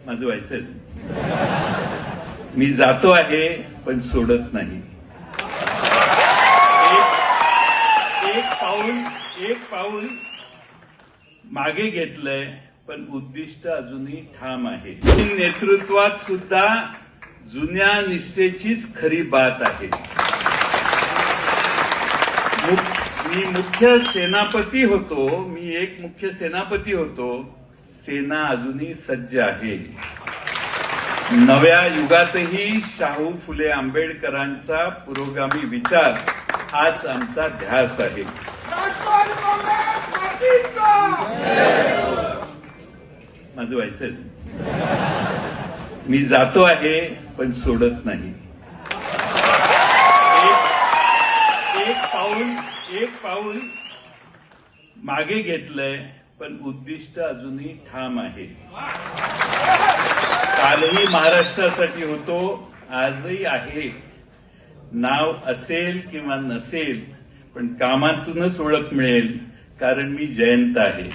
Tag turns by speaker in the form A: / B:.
A: माझं व्हायचंच. मी जातो आहे पण सोडत नाही. एक पाऊल मागे घेतलंय पण उद्दिष्ट अजूनही ठाम आहे. नेतृत्वात सुद्धा जुन्या निष्ठेचीच खरी बात आहे. मी एक मुख्य सेनापती होतो. सेना अजूनही सज्ज आहे. नव्या युगातही शाहू फुले आंबेडकरांचा पुरोगामी विचार हाच आमचा ध्यास आहे. माझं व्हायचंच. मी जातो आहे पण सोडत नाही. एक पाऊल मागे घेतलंय पण उद्दिष्ट अजूनही ठाम आहे. कालही महाराष्ट्रासाठी होतो, आजही आहे. नाव असेल किंवा नसेल पण कामातूनच ओळख मिळेल, कारण मी जयंत आहे.